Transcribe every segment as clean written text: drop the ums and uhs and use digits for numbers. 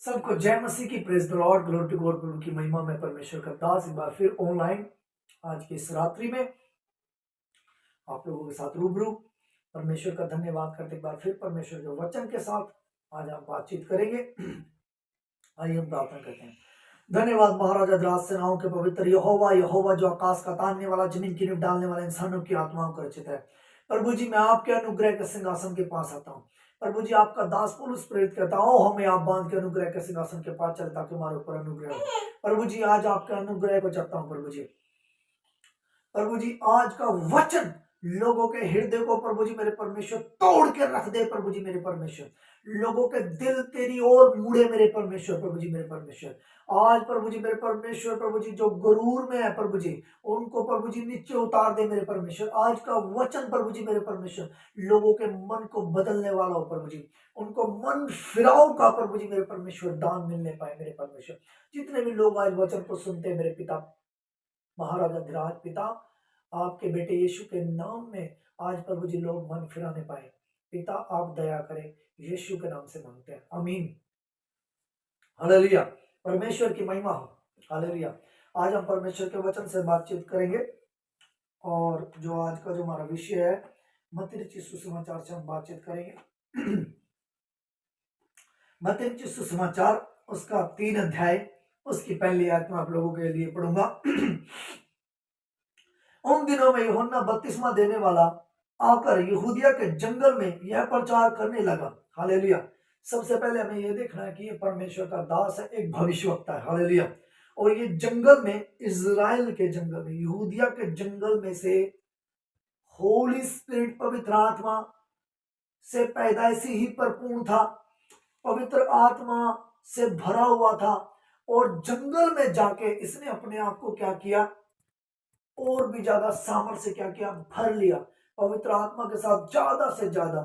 सबको जय मसीह की, praise the lord, glory to God. प्रभु की महिमा में परमेश्वर का दास एक बार फिर ऑनलाइन आज की इस रात्रि में आप लोगों के साथ रूबरू। परमेश्वर का धन्यवाद करते एक बार फिर परमेश्वर के वचन के साथ आज हम बातचीत करेंगे। आइए हम प्रार्थना करते हैं। धन्यवाद महाराजा धराज सेनाओं के पवित्र यहोवा, यहोवा जो आकाश का तानने वाला, जमीन की नींव डालने वाला, इंसानों की आत्माओं का रचित है। प्रभु जी, मैं आपके अनुग्रह के सिंहासन के पास आता हूँ। प्रभु जी, आपका दास पौलुस प्रेरित करता हूँ, हमें आप बांध के अनुग्रह के सिंहासन के पास चले ताकि हमारे ऊपर अनुग्रह हो। प्रभु जी, आज आपके अनुग्रह को चाहता हूँ। प्रभु जी आज का वचन लोगों के हृदय को प्रभु जी मेरे परमेश्वर तोड़ के रख दे। प्रभु जी मेरे परमेश्वर, लोगों के दिल तेरी ओर मुड़े मेरे परमेश्वर। प्रभु जी मेरे परमेश्वर, आज प्रभु जी मेरे परमेश्वर, प्रभु जी जो गुरूर में है प्रभु जी, उनको प्रभु जी नीचे उतार दे मेरे परमेश्वर। आज का वचन प्रभु जी मेरे परमेश्वर लोगों के मन को बदलने वाला हो प्रभु जी, उनको मन फिराव का प्रभु जी मेरे परमेश्वर दान मिलने पाए मेरे परमेश्वर। जितने भी लोग आज वचन को सुनते हैं मेरे पिता महाराजा धीराज पिता, आपके बेटे यीशु के नाम में आज प्रभु जी लोग मन फिराने पाए। पिता आप दया करें, यीशु के नाम से मांगते हैं, आमीन। हालेलुया, परमेश्वर की महिमा हो। हालेलुया। आज हम परमेश्वर के वचन से बातचीत करेंगे और जो आज का जो हमारा विषय है मत्ती रचित सुसमाचार से हम बातचीत करेंगे। मत्ती रचित सुसमाचार उसका 3 अध्याय, उसकी पहली आयत में आप लोगों के लिए पढ़ूंगा। उन दिनों में यूहन्ना बपतिस्मा देने वाला आकर यहूदिया के जंगल में यह प्रचार करने लगा। हालेलुया। सबसे पहले हमें यह देखना है कि ये परमेश्वर का दास है, एक भविष्यवक्ता है। हालेलुया। और ये जंगल में, इजराइल के जंगल में, यहूदिया के जंगल में से होली स्पिरिट, पवित्र आत्मा से पैदाइशी ही परिपूर्ण था, पवित्र आत्मा से भरा हुआ था। और जंगल में जाके इसने अपने आप को क्या किया, और भी ज्यादा सामर्थ्य से क्या किया, भर लिया। पवित्र आत्मा के साथ ज्यादा से ज्यादा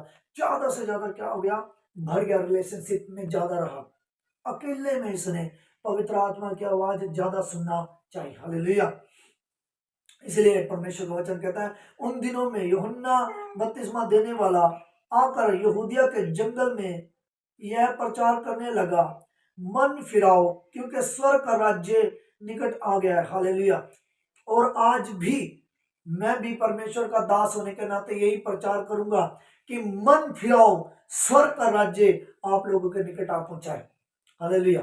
क्या हो गया, भर गया। रिलेशनशिप में ज्यादा रहा। अकेले में इसने पवित्र आत्मा की आवाज ज्यादा सुनना चाहिए। हालेलुया। इसलिए परमेश्वर का वचन कहता है, उन दिनों में यूहन्ना बपतिस्मा देने वाला आकर यहूदिया के जंगल में यह प्रचार करने लगा, मन फिराओ क्योंकि स्वर्ग का राज्य निकट आ गया है। हालेलुया। और आज भी मैं भी परमेश्वर का दास होने के नाते यही प्रचार करूंगा कि मन फिराओ, स्वर्ग का राज्य आप लोगों के निकट आ पहुंचा है। हालेलुया।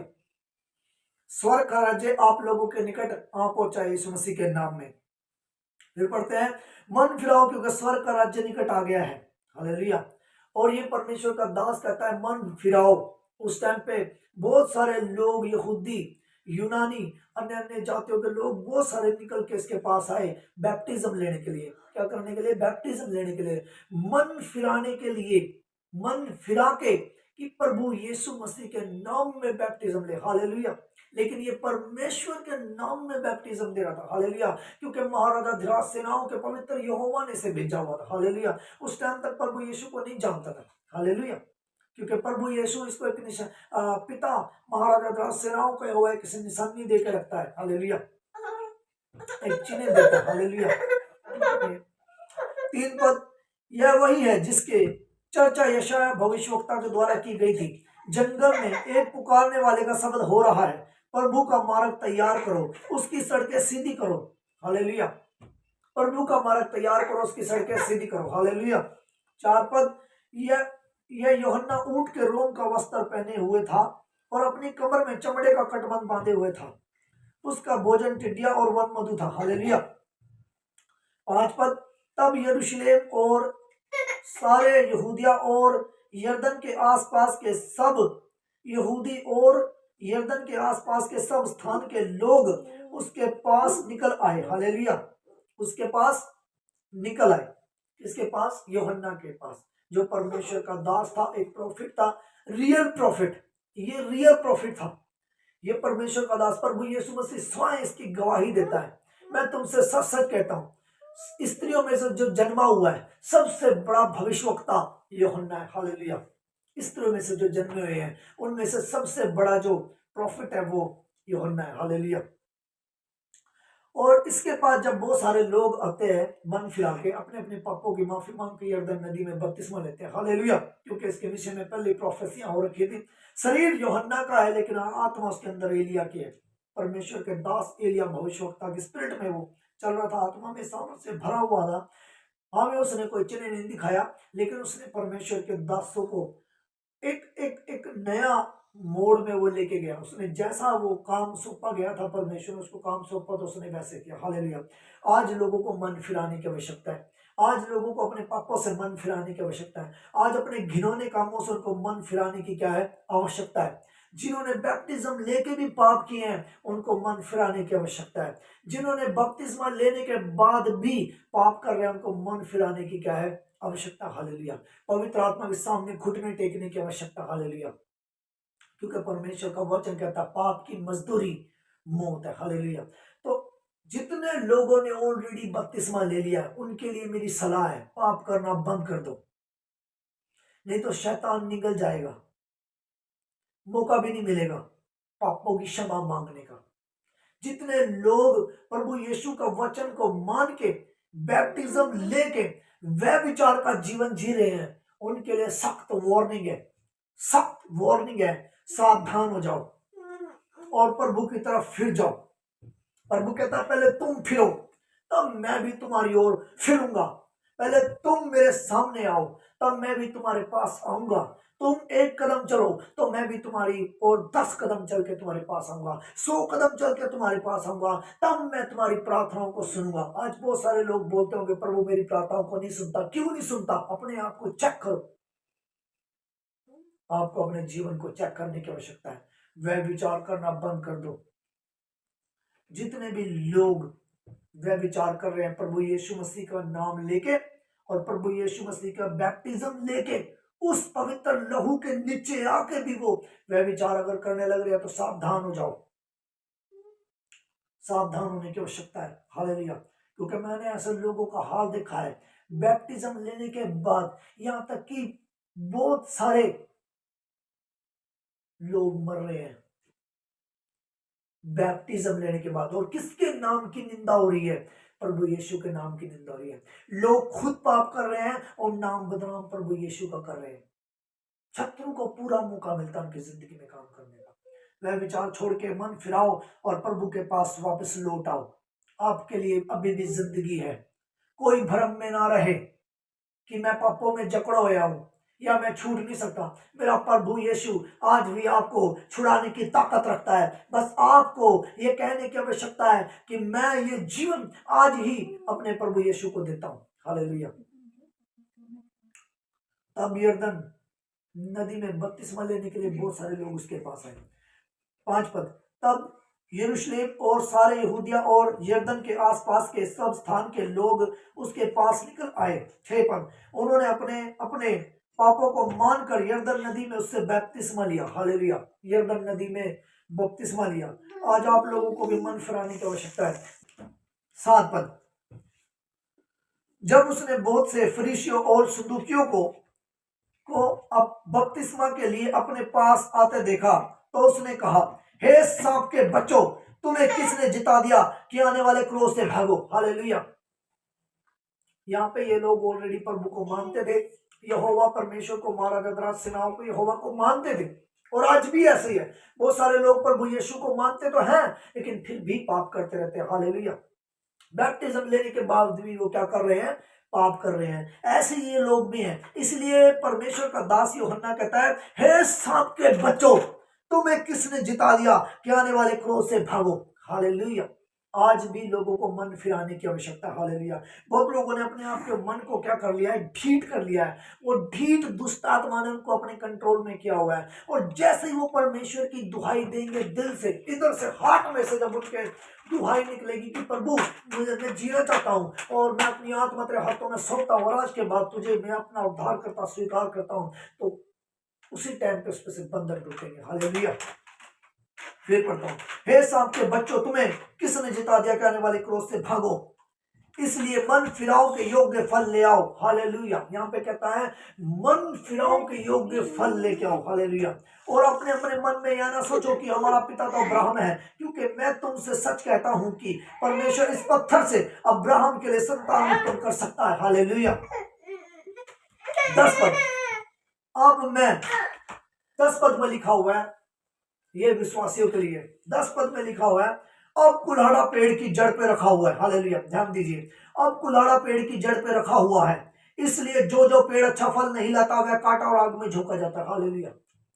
स्वर्ग का राज्य आप लोगों के निकट आ पहुंचा है यीशु मसीह के नाम में। फिर पढ़ते हैं, मन फिराओ क्योंकि स्वर्ग का राज्य निकट आ गया है। हालेलुया। और ये परमेश्वर का दास कहता है मन फिराओ। उस टाइम पे बहुत सारे लोग, यहूदी, यूनानी, अन्य अन्य जातियों के लोग बहुत सारे निकल के इसके पास आए बैप्टिज्म लेने के लिए। क्या करने के लिए? बैप्टिज्म लेने के लिए, मन फिराने के लिए, मन फिरा के कि प्रभु यीशु मसीह के नाम में बैप्टिज्म ले। हालेलुया। लेकिन ये परमेश्वर के नाम में बैप्टिज्म दे रहा था। हालेलुया। क्योंकि महाराजा धीराज सेनाओं के पवित्र यहोवा ने इसे भेजा हुआ था। हालेलुया। उस टाइम तक प्रभु यीशु को नहीं जानता था। हालेलुया। क्योंकि प्रभु यीशु इसको एक पिता महाराजा धीराज सेनाओं का यहोवा एक निशानी देकर रखता है। हालेलुया। एक चिन्ह देता है। हालेलुया। 3 पद, यह वही है जिसके चर्चा यशायाह भविष्यवक्ता के द्वारा की गई थी, जंगल में एक पुकारने वाले का शब्द हो रहा है, प्रभु का मार्ग तैयार करो, उसकी सड़कें सीधी करो। हालेलुया। प्रभु का मार्ग तैयार करो, उसकी सड़कें सीधी करो। हालेलुया। 4 पद, यह यूहन्ना ऊंट के रोम का वस्त्र पहने हुए था और अपनी कमर में चमड़े का कटबंध बांधे हुए था। उसका भोजन टिड्डिया और वन मधु था। हालेलुया। 5 पद, तब यरूशलेम और सारे यहूदिया और यरदन के आसपास के सब यहूदी और यरदन के आसपास के सब स्थान के लोग उसके पास निकल आए। हालेलुया। उसके पास निकल आए। इसके पास? यूहन्ना के पास, जो परमेश्वर का दास था, एक प्रॉफिट था, रियल प्रॉफिट। ये रियल प्रॉफिट था। ये परमेश्वर का दास प्रभु यीशु मसीह स्वयं इसकी गवाही देता है। मैं तुमसे सच सच कहता हूं, स्त्रियों में से जो जन्मा हुआ है सबसे बड़ा भविष्यवक्ता यूहन्ना है। हालेलुया। स्त्रियों में से जो जन्मे हुए हैं उनमें से सबसे बड़ा जो प्रॉफिट है वो यूहन्ना है। हालेलुया। और इसके बाद जब बहुत सारे लोग आते हैं मन फिरा के अपने अपने पापों की माफी मांग के यरदन नदी में बपतिस्मा लेते हैं, हालेलुया। क्योंकि इसके विषय में पहले प्रोफेसियां हो रखी थी। शरीर यूहन्ना का है लेकिन आत्मा उसके अंदर एलिया की है। परमेश्वर के दास एलिया भविष्यवक्ता के स्पिरिट में वो चल रहा था, आत्मा में सामर्थ से भरा हुआ था। हमें उसने कोई चिन्ह नहीं दिखाया, लेकिन उसने परमेश्वर के दासों को एक एक एक नया मोड़ में वो लेके गया। उसने जैसा वो काम सौंपा गया था, परमेश्वर ने उसको काम सौंपा तो उसने वैसे किया, हालेलुया। आज लोगों को मन फिराने की आवश्यकता है। आज लोगों को अपने पापों से मन फिराने की आवश्यकता है। आज अपने घिनौने कामों से उनको मन फिराने की क्या है, आवश्यकता है। जिन्होंने बैप्टिज्म लेके भी पाप किए हैं उनको मन फिराने की आवश्यकता है। जिन्होंने बपतिस्मा लेने के बाद भी पाप कर रहे हैं उनको मन फिराने की क्या है, आवश्यकता, हालेलुया। पवित्र आत्मा के सामने घुटने टेकने की आवश्यकता, हालेलुया। क्योंकि परमेश्वर का वचन कहता है पाप की मजदूरी मौत है, हालेलुया। तो जितने लोगों ने ऑलरेडी बपतिस्मा ले लिया उनके लिए मेरी सलाह है, पाप करना बंद कर दो, नहीं तो शैतान निकल जाएगा, मौका भी नहीं मिलेगा पापों की क्षमा मांगने का। जितने लोग प्रभु यीशु का वचन को मान के बैप्टिज्म लेके व्यभिचार का जीवन जी रहे हैं उनके लिए सख्त वार्निंग है, सख्त वार्निंग है। सावधान हो जाओ और प्रभु की तरफ फिर जाओ। प्रभु कहता है पहले तुम फिरो तब मैं भी तुम्हारी ओर फिरूंगा। पहले तुम मेरे सामने आओ तब मैं भी तुम्हारे पास आऊंगा। तुम एक कदम चलो तो मैं भी तुम्हारी ओर 10 कदम चल के तुम्हारे पास आऊंगा, 100 कदम चल के तुम्हारे पास आऊंगा, तब मैं तुम्हारी प्रार्थनाओं को सुनूंगा। आज बहुत सारे लोग बोलते होंगे प्रभु मेरी प्रार्थनाओं को नहीं सुनता, क्यों नहीं सुनता? अपने आप को चेक करो। आपको अपने जीवन को चेक करने की आवश्यकता है। वह विचार करना बंद कर दो। जितने भी लोग वह विचार कर रहे हैं प्रभु यीशु मसीह का नाम लेके और प्रभु यीशु मसीह का बैप्टिज्म लेके उस पवित्र लहू के नीचे आके भी वो वह विचार अगर करने लग रहे हैं तो सावधान हो जाओ, सावधान होने की आवश्यकता है, हालेलुया। क्योंकि मैंने ऐसे लोगों का हाल देखा है बैप्टिज्म लेने के बाद, यहां तक कि बहुत सारे लोग मर रहे हैं बैप्टिज्म लेने के बाद। और किसके नाम की निंदा हो रही है? प्रभु यीशु के नाम की निंदा हो रही है। लोग खुद पाप कर रहे हैं और नाम बदनाम प्रभु यीशु का कर रहे हैं। शत्रु को पूरा मौका मिलता है उनकी जिंदगी में काम करने का। वह विचार छोड़ के मन फिराओ और प्रभु के पास वापस लौट आओ। आपके लिए अभी भी जिंदगी है। कोई भ्रम में ना रहे कि मैं पापों में जकड़ा हुआ हूं या मैं छूट नहीं सकता। मेरा प्रभु यीशु आज भी आपको छुड़ाने की ताकत रखता है। बस आपको ये कहने की आवश्यकता है कि मैं ये जीवन आज ही अपने प्रभु यीशु को देता हूं, हालेलुया। तब यरदन नदी में बपतिस्मा लेने के लिए बहुत सारे लोग उसके पास आए। 5 पद, तब यरूशलेम और सारे यहूदिया और यरदन के आसपास के सब स्थान के लोग उसके पास निकल आए। 6 पद, उन्होंने अपने अपने पापों को मानकर यरदन नदी में उससे बपतिस्मा लिया, हालेलुया। यरदन नदी में बपतिस्मा लिया। आज आप लोगों को भी मन फिराने की आवश्यकता है। 7 पद, जब उसने बहुत से फरीसियों और सदूकियों को अब बपतिस्मा के लिए अपने पास आते देखा तो उसने कहा, हे सांप के बच्चों, तुम्हें किसने जिता दिया कि आने वाले क्रोध से भागो, हालेलुया। यहाँ पे ये लोग ऑलरेडी प्रभु को मानते थे, यहोवा परमेश्वर को, महाराज सेनाओं को, यहोवा को मानते थे। और आज भी ऐसे ही है। बहुत सारे लोग प्रभु यीशु को मानते तो हैं लेकिन फिर भी पाप करते रहते हैं, हालेलुया। बैप्टिज्म लेने के बाद भी वो क्या कर रहे हैं? पाप कर रहे हैं। ऐसे ये लोग भी हैं। इसलिए परमेश्वर का दास यूहन्ना कहता है, हे सांप के बच्चों, तुम्हें किसने जिता दिया कि आने वाले क्रोध से भागो, हालेलुया। आज भी लोगों को मन फिराने की आवश्यकता है, हालेलुया। बहुत लोगों ने अपने आप के मन को क्या कर लिया है? ढीठ कर लिया है। वो ढीठ दुष्ट आत्मा ने उनको अपने कंट्रोल में किया हुआ है। और जैसे ही वो परमेश्वर की दुहाई देंगे दिल से, इधर से हार्ट में से जब उनके दुहाई निकलेगी कि प्रभु मैं जीना चाहता हूँ और मैं अपनी आत्मा तेरे हाथों में सौंपता हूँ और आज के बाद तुझे मैं अपना उद्धार करता स्वीकार करता हूँ, तो उसी टाइम पे उस पर से बंधन टूटेंगे, हालेलुया। फिर पढ़ता हूँ, हे सांप के बच्चों, तुम्हें किसने जिता दिया कि आने वाले क्रोध से भागो। इसलिए मन फिराओ के योग्य फल ले आओ। हालेलुया। यहाँ पे कहता है मन फिराओ के योग्य फल लेके आओ। हालेलुया। और अपने अपने मन में यह ना सोचो कि हमारा पिता तो अब्राहम है, क्योंकि मैं तुमसे सच कहता हूं कि परमेश्वर इस पत्थर से अब्राहम के लिए संतान उत्पन्न कर सकता है। हालेलुया। 10 पद, अब मैं 10 पद में लिखा हुआ है, ये विश्वासियों के लिए 10 पद में लिखा हुआ है, अब कुल्हाड़ा पेड़ की जड़ पे रखा हुआ है। हालेलुया। ध्यान दीजिए, अब कुल्हाड़ा पेड़ की जड़ पे रखा हुआ है, इसलिए जो जो पेड़ अच्छा फल नहीं लाता वह काटा और आग में झोंका जाता है। हालेलुया।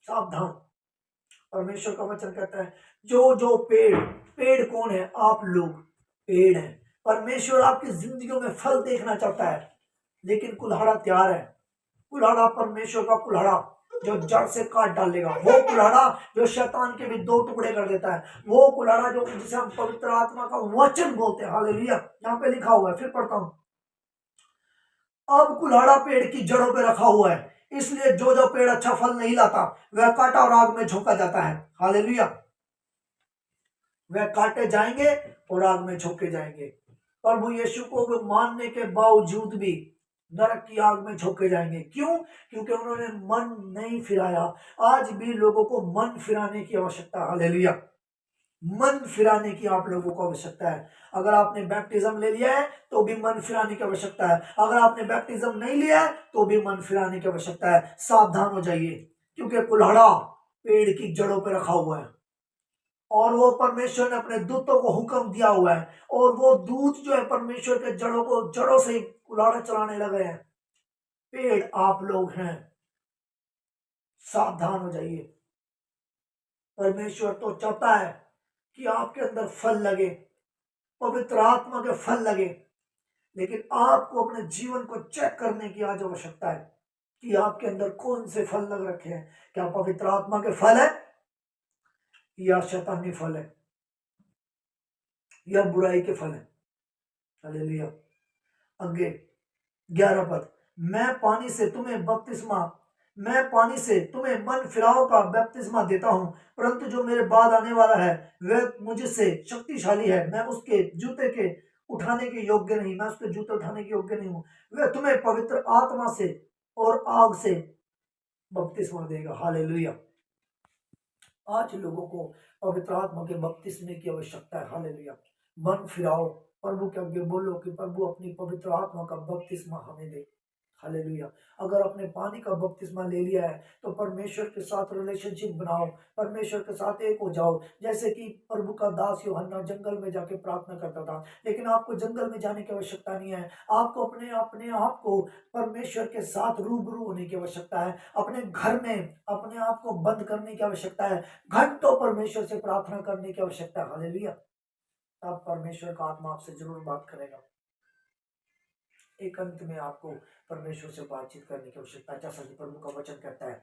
सावधान, परमेश्वर का वचन कहता है जो जो पेड़, पेड़ कौन है? आप लोग पेड़ हैं। परमेश्वर आपकी जिंदगियों में फल देखना चाहता है, लेकिन कुल्हाड़ा तैयार है। कुल्हाड़ा परमेश्वर का कुल्हाड़ा जो जड़ से काट डालेगा, वो कुल्हाड़ा जो शैतान के भी 2 टुकड़े कर देता है, वो कुल्हाड़ा जो जिसे हम पवित्र आत्मा का वचन बोलते हैं। हालेलुया। यहाँ पे लिखा हुआ है, फिर पढ़ता हूं, अब कुल्हाड़ा पेड़ की जड़ों पे रखा हुआ है, इसलिए जो जो पेड़ अच्छा फल नहीं लाता वह काटा और आग में झोंका जाता है। हालेलुया। वह काटे जाएंगे और आग में झोंके जाएंगे। प्रभु यीशु को मानने के बावजूद भी नरक की आग में झोंके जाएंगे। क्यों? क्योंकि उन्होंने मन नहीं फिराया। आज भी लोगों को मन फिराने की आवश्यकता है। हालेलुया। मन फिराने की आप लोगों को आवश्यकता है। अगर आपने बैप्टिज्म ले लिया है तो भी मन फिराने की आवश्यकता है, अगर आपने बैप्टिज्म नहीं लिया है तो भी मन फिराने की आवश्यकता है। सावधान हो जाइए, क्योंकि कुल्हाड़ा पेड़ की जड़ों पर रखा हुआ है और वो परमेश्वर ने अपने दूतों को हुक्म दिया हुआ है, और वो दूत जो है परमेश्वर के जड़ों से ही कुल्हाड़ा चलाने लगे हैं। पेड़ आप लोग हैं, सावधान हो जाइए। परमेश्वर तो चाहता है कि आपके अंदर फल लगे, पवित्र आत्मा के फल लगे, लेकिन आपको अपने जीवन को चेक करने की आज आवश्यकता है कि आपके अंदर कौन से फल लग रखे हैं। क्या पवित्र आत्मा के फल है या शैतानी फल है या बुराई के फल है? हालेलुया। आगे 11 पद, मैं पानी से तुम्हें मन फिराव का बपतिस्मा देता हूं, परंतु जो मेरे बाद आने वाला है वह मुझसे शक्तिशाली है, मैं उसके जूते उठाने के योग्य नहीं हूं। वह तुम्हें पवित्र आत्मा से और आग से बपतिस्मा देगा। हालेलुया। आज लोगों को पवित्र आत्मा के बपतिस्मे की आवश्यकता है। हालेलुया। मन फिराओ, प्रभु के आगे बोलो कि प्रभु अपनी पवित्र आत्मा का बपतिस्मा हमें दे। हालेलुया। अगर आपने पानी का बपतिस्मा ले लिया है तो परमेश्वर के साथ रिलेशनशिप बनाओ, परमेश्वर के साथ एक हो जाओ। जैसे कि प्रभु का दास यूहन्ना जंगल में जाके प्रार्थना करता था, लेकिन आपको जंगल में जाने की आवश्यकता नहीं है। आपको अपने अपने आप को परमेश्वर के साथ रूबरू होने की आवश्यकता है। अपने घर में अपने आप को बंद करने की आवश्यकता है, घंटों परमेश्वर से प्रार्थना करने की आवश्यकता है। हालेलुया। तब परमेश्वर का आत्मा आपसे जरूर बात करेगा। एक अंत में आपको परमेश्वर से बातचीत करने की आवश्यकता है। जैसा कि प्रभु का वचन कहता है,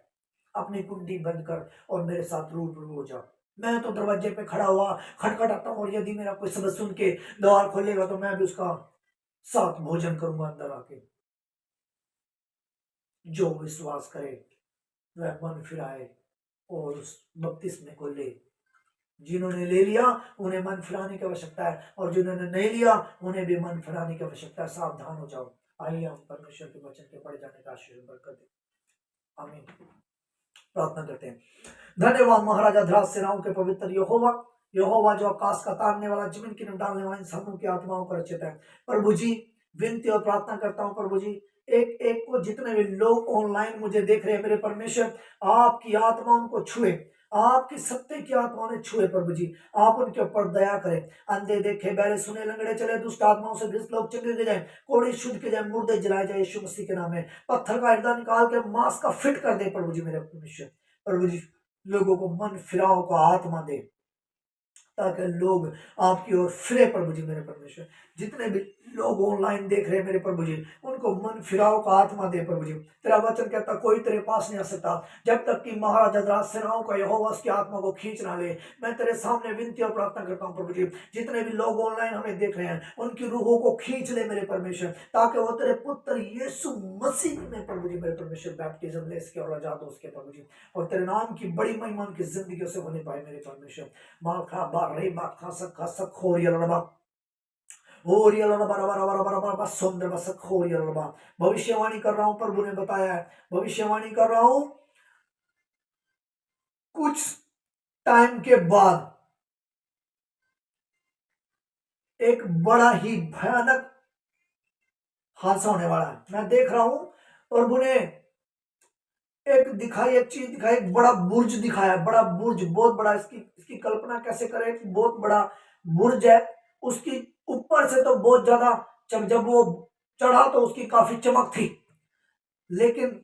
अपनी कुंडी बंद कर और मेरे साथ रूबरू हो जा। मैं तो दरवाजे पे खड़ा हुआ खटखटाता हूँ, और यदि मेरा कोई शब्द सुन के द्वार खोलेगा तो मैं भी उसका साथ भोजन करूंगा अंदर आके। जो विश्वास करे वह मन फिराए और उस बपतिस्मे को ले। जिन्होंने ले लिया उन्हें मन फिराने की आवश्यकता है, और जिन्होंने नहीं लिया उन्हें भी मन फिराने की आवश्यकता है। सावधान हो जाओ। आइए हम परमेश्वर के वचन के पढ़े जाने का आशीर्वाद बरकत दे। आमीन। प्रार्थना करते हैं। धन्यवाद महाराजा ध्राज सेनाओं के पवित्र यहोवा, यहोवा जो आकाश का तारने वाला, जमीन की डालने वाला, इन सबों की आत्माओं का रचित है। प्रभु जी, विनती और प्रार्थना करता हूँ प्रभु जी, एक एक को जितने भी लोग ऑनलाइन मुझे देख रहे हैं मेरे परमेश्वर, आपकी आत्मा उनको छुए, आपकी सत्य की आत्मा ने छुए प्रभु जी। आप उनके ऊपर दया करें। अंधे देखे, बहरे सुने, लंगड़े चले, दुष्ट आत्माओं से ग्रस्त लोग चंगे के जाए, कोड़ी शुद्ध के जाए, मुर्दे जलाए जाए यीशु मसीह के नाम में। पत्थर का हृदय निकाल के मांस का फिट कर दे प्रभु जी मेरे परमेश्वर। प्रभु जी, लोगों को मन फिराव का आत्मा दे, ताकि लोग आपकी ओर फिरे प्रभु जी मेरे परमेश्वर। जितने भी लोग ऑनलाइन देख रहे हैं मेरे प्रभु जी, उनको मन फिराव का आत्मा दे प्रभु जी। तेरा वचन कहता कोई तेरे पास नहीं आ सकता जब तक कि महाराजा राज सेनाओं का यहोवा उसकी आत्मा को खींच ना ले। मैं तेरे सामने विनती और प्रार्थना करता हूँ प्रभु जी, जितने भी लोग ऑनलाइन हमें देख रहे हैं उनकी रूहों को खींच ले मेरे परमेश्वर, ताकि वो तेरे पुत्र यीशु मसीह में प्रभु जी मेरे परमेश्वर बैप्टिज्म ले सके और आजाद हो सके प्रभु जी, और तेरे नाम की बड़ी महिमा उनकी जिंदगी से होने पाए मेरे परमेश्वर। माखा बारे माखा सखा सखोरिया लड़बा भविष्यवाणी कर रहा हूं, प्रभु ने बताया है, भविष्यवाणी कर रहा हूं, कुछ टाइम के बाद एक बड़ा ही भयानक हादसा होने वाला है। मैं देख रहा हूं, प्रभु ने एक चीज दिखाई, एक बड़ा बुर्ज दिखाया, बड़ा बुर्ज, बहुत बड़ा। इसकी कल्पना कैसे करें, बहुत बड़ा बुर्ज है। उसकी ऊपर से तो बहुत ज्यादा, जब वो चढ़ा तो उसकी काफी चमक थी, लेकिन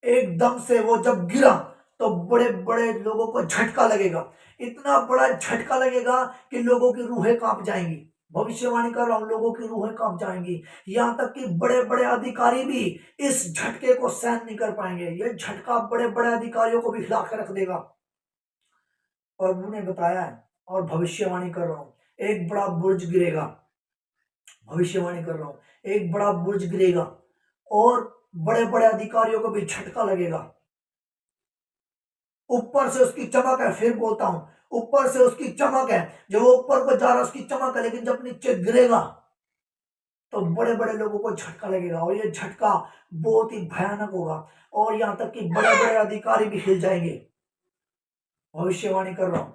एकदम से वो जब गिरा तो बड़े बड़े लोगों को झटका लगेगा, इतना बड़ा झटका लगेगा कि लोगों की रूहें कांप जाएंगी। भविष्यवाणी कर रहा हूं, लोगों की रूहें कांप जाएंगी, यहां तक कि बड़े बड़े अधिकारी भी इस झटके को सहन नहीं कर पाएंगे। ये झटका बड़े बड़े अधिकारियों को भी हिला कर रख देगा। प्रभु ने बताया है, और भविष्यवाणी कर रहा हूं, एक बड़ा बुर्ज गिरेगा। भविष्यवाणी कर रहा हूं, एक बड़ा बुर्ज गिरेगा और बड़े बड़े अधिकारियों को भी झटका लगेगा। ऊपर से उसकी चमक है, फिर बोलता हूं, ऊपर से उसकी चमक है, जब वो ऊपर को जा रहा है उसकी चमक है, लेकिन जब नीचे गिरेगा तो बड़े बड़े लोगों को झटका लगेगा, और ये झटका बहुत ही भयानक होगा, और यहां तक कि बड़े बड़े अधिकारी भी हिल जाएंगे। भविष्यवाणी कर रहा हूं,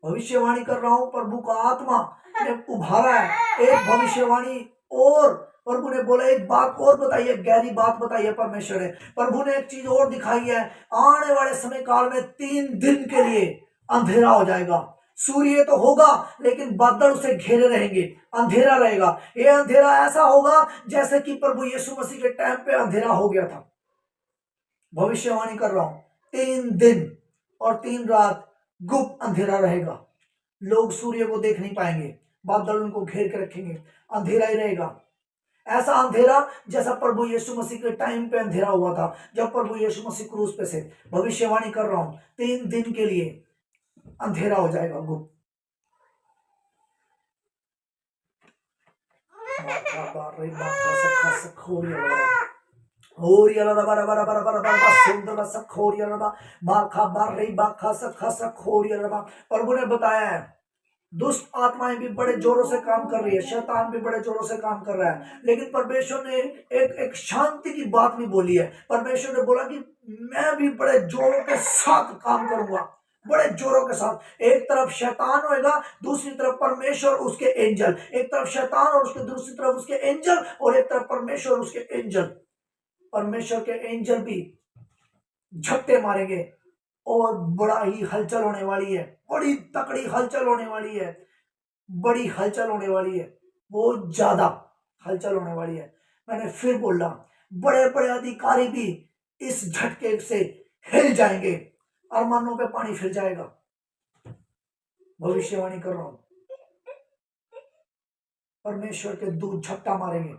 भविष्यवाणी कर रहा हूं, प्रभु का आत्मा ने उभारा है। एक भविष्यवाणी और प्रभु ने बोला, एक बात और बताइए, गहरी बात बताइए परमेश्वर ने। प्रभु ने एक चीज और दिखाई है, आने वाले समय काल में 3 दिन के लिए अंधेरा हो जाएगा। सूर्य तो होगा लेकिन बादल उसे घेरे रहेंगे, अंधेरा रहेगा। ये अंधेरा ऐसा होगा जैसे कि प्रभु यीशु मसीह के टाइम पे अंधेरा हो गया था। भविष्यवाणी कर रहा हूं, 3 दिन और 3 रात गुप्त अंधेरा रहेगा। लोग सूर्य को देख नहीं पाएंगे, बादल उनको घेर के रखेंगे, अंधेरा ही रहेगा। ऐसा अंधेरा जैसा प्रभु यीशु मसीह के टाइम पे अंधेरा हुआ था, जब प्रभु यीशु मसीह क्रूस पे से। भविष्यवाणी कर रहा हूं, 3 दिन के लिए अंधेरा हो जाएगा गुप्त। प्रभु ने बताया है, दुष्ट आत्माएं भी बड़े जोरों से काम कर रही है, शैतान भी बड़े जोरों से काम कर रहा है, लेकिन परमेश्वर ने एक एक शांति की बात भी बोली है। परमेश्वर ने बोला कि मैं भी बड़े जोरों के साथ काम करूंगा, बड़े जोरों के साथ। एक तरफ शैतान होएगा, दूसरी तरफ परमेश्वर उसके एंजल, एक तरफ शैतान और उसके दूसरी तरफ उसके एंजल, और एक तरफ परमेश्वर उसके एंजल। परमेश्वर के एंजल भी झपटे मारेंगे, और बड़ा ही हलचल होने वाली है, बड़ी तकड़ी हलचल होने वाली है, बड़ी हलचल होने वाली है, बहुत ज्यादा हलचल होने वाली है। मैंने फिर बोला, बड़े बड़े अधिकारी भी इस झटके से हिल जाएंगे, अरमानों पे पानी फिर जाएगा। भविष्यवाणी कर रहा हूं, परमेश्वर के दूत झपटा मारेंगे,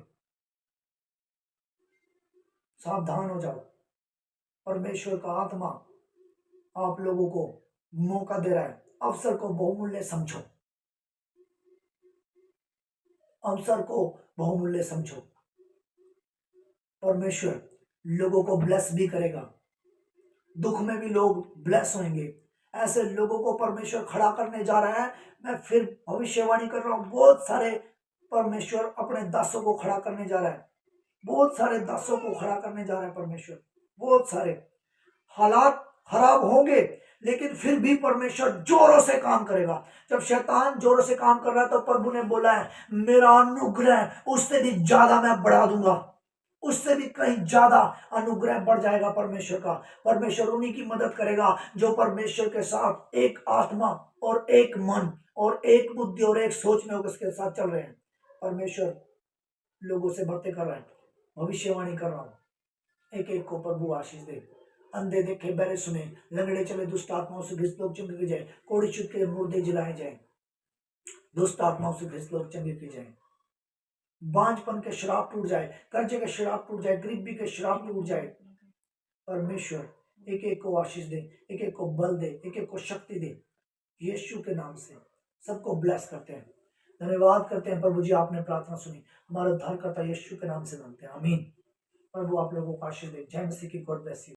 सावधान हो जाओ। परमेश्वर का आत्मा आप लोगों को मौका दे रहा है, अवसर को बहुमूल्य समझो, अवसर को बहुमूल्य समझो। परमेश्वर लोगों को ब्लेस भी करेगा, दुख में भी लोग ब्लेस होंगे। ऐसे लोगों को परमेश्वर खड़ा करने जा रहा है। मैं फिर भविष्यवाणी कर रहा हूं, बहुत सारे परमेश्वर अपने दासों को खड़ा करने जा रहा है, बहुत सारे दासों को खड़ा करने जा रहा है परमेश्वर। बहुत सारे हालात खराब होंगे, लेकिन फिर भी परमेश्वर जोरों से काम करेगा। जब शैतान जोरों से काम कर रहा है तो प्रभु ने बोला है, मेरा अनुग्रह उससे भी ज्यादा मैं बढ़ा दूंगा, उससे भी कहीं ज्यादा अनुग्रह बढ़ जाएगा परमेश्वर का। परमेश्वर उन्हीं की मदद करेगा जो परमेश्वर के साथ एक आत्मा और एक मन और एक बुद्धि और एक सोच में उसके साथ चल रहे हैं। परमेश्वर लोगों से बातें कर रहा है। भविष्यवाणी कर रहा हूं, एक एक को प्रभु आशीष दे। अंधे देखे, बहरे सुने, लंगड़े चले, दुष्ट आत्माओं से घृत लोग चंगे जाए, कोड़ी चुप के मुर्दे जिलाए जाए, दुष्ट आत्माओं से घृत लोग चंगे की जाए, बांझपन के श्राप टूट जाए, कर्जे के श्राप टूट जाए, गरीबी के श्राप टूट जाए। परमेश्वर एक एक को आशीष दे, एक एक को बल दे, एक एक को शक्ति दे। यीशु के नाम से सबको ब्लेस करते हैं, धन्यवाद करते हैं। प्रभु जी आपने प्रार्थना सुनी, हमारा उद्धारकर्ता यीशु के नाम से मांगते हैं, आमीन। प्रभु आप लोगों को आशीष दे। जय मसीह की। God bless you.